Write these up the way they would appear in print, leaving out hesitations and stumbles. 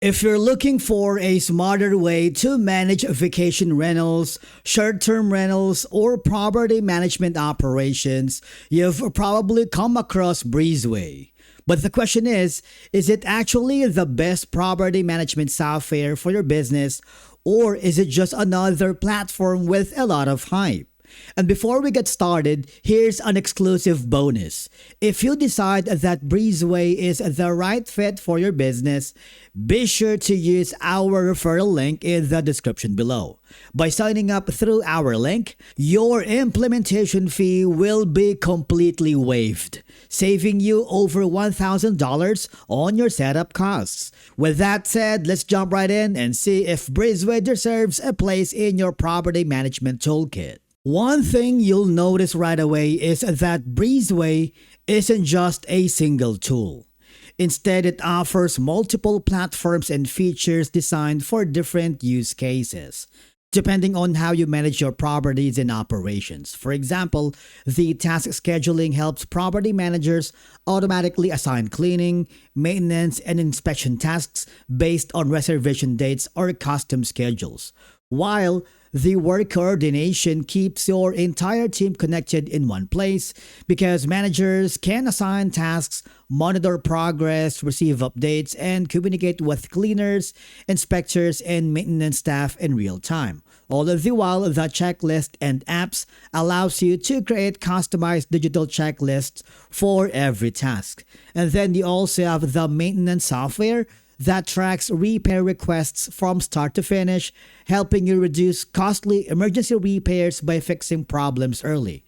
If you're looking for a smarter way to manage vacation rentals, short-term rentals, or property management operations, you've probably come across Breezeway. But the question is it actually the best property management software for your business, or is it just another platform with a lot of hype? And before we get started, here's an exclusive bonus. If you decide that Breezeway is the right fit for your business, be sure to use our referral link in the description below. By signing up through our link, your implementation fee will be completely waived, saving you over $1,000 on your setup costs. With that said, let's jump right in and see if Breezeway deserves a place in your property management toolkit. One thing you'll notice right away is that Breezeway isn't just a single tool. Instead, it offers multiple platforms and features designed for different use cases, depending on how you manage your properties and operations. For example, the task scheduling helps property managers automatically assign cleaning, maintenance, and inspection tasks based on reservation dates or custom schedules, while the work coordination keeps your entire team connected in one place because managers can assign tasks, monitor progress, receive updates, and communicate with cleaners, inspectors, and maintenance staff in real time. All of the while, the checklist and apps allows you to create customized digital checklists for every task. And then you also have the maintenance software that tracks repair requests from start to finish, helping you reduce costly emergency repairs by fixing problems early.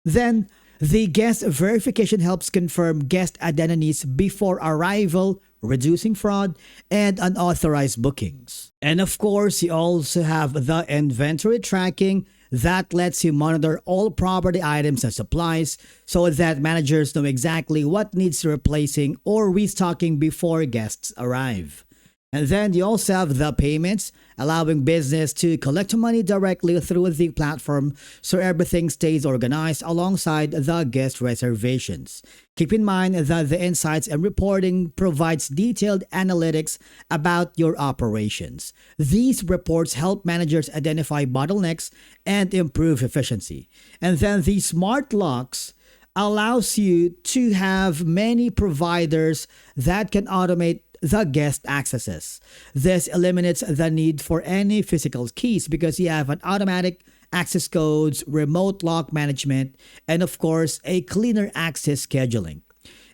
Then, the guest verification helps confirm guest identities before arrival, reducing fraud and unauthorized bookings. And of course, you also have the inventory tracking that lets you monitor all property items and supplies so that managers know exactly what needs replacing or restocking before guests arrive. And then you also have the payments, allowing business to collect money directly through the platform so everything stays organized alongside the guest reservations. Keep in mind that the insights and reporting provides detailed analytics about your operations. These reports help managers identify bottlenecks and improve efficiency. And then the smart locks allows you to have many providers that can automate the guest accesses. This eliminates the need for any physical keys because you have an automatic access codes, remote lock management, and of course, a cleaner access scheduling.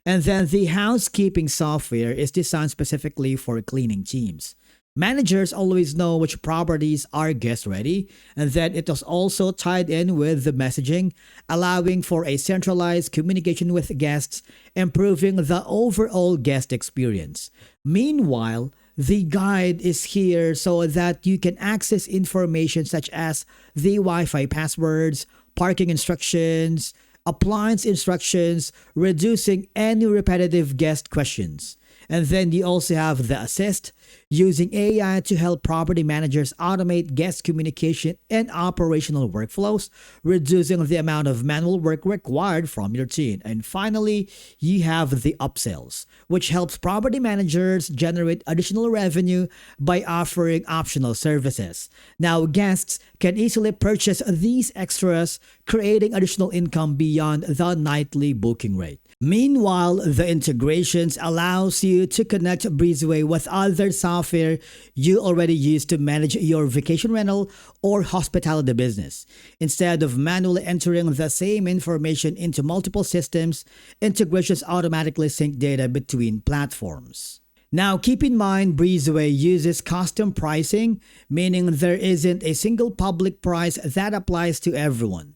And then the housekeeping software is designed specifically for cleaning teams. Managers always know which properties are guest ready, and then it is also tied in with the messaging, allowing for a centralized communication with guests, improving the overall guest experience. Meanwhile, the guide is here so that you can access information such as the Wi-Fi passwords, parking instructions, appliance instructions, reducing any repetitive guest questions. And then you also have the assist, using AI to help property managers automate guest communication and operational workflows, reducing the amount of manual work required from your team. And finally, you have the upsells, which helps property managers generate additional revenue by offering optional services. Now, guests can easily purchase these extras, creating additional income beyond the nightly booking rate. Meanwhile, the integrations allows you to connect Breezeway with other software you already use to manage your vacation rental or hospitality business. Instead of manually entering the same information into multiple systems, integrations automatically sync data between platforms. Now, keep in mind, Breezeway uses custom pricing, meaning there isn't a single public price that applies to everyone.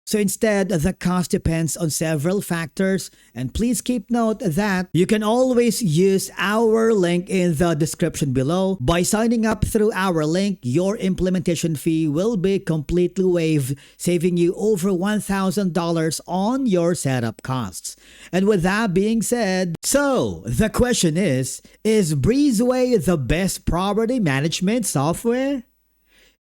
So instead, the cost depends on several factors, and please keep note that you can always use our link in the description below. By signing up through our link, your implementation fee will be completely waived, saving you over $1,000 on your setup costs. And with that being said, so the question is Breezeway the best property management software?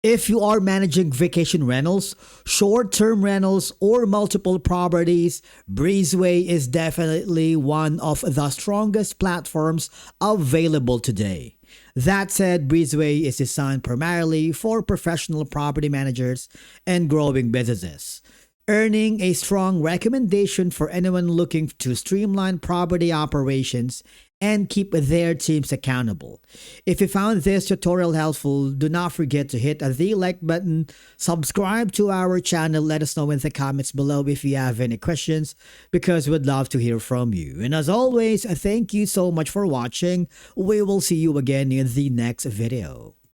If you are managing vacation rentals, short-term rentals, or multiple properties, Breezeway is definitely one of the strongest platforms available today. That said, Breezeway is designed primarily for professional property managers and growing businesses, earning a strong recommendation for anyone looking to streamline property operations and keep their teams accountable. If you found this tutorial helpful, do not forget to hit the like button, subscribe to our channel, let us know in the comments below if you have any questions because we'd love to hear from you. And as always, thank you so much for watching. We will see you again in the next video.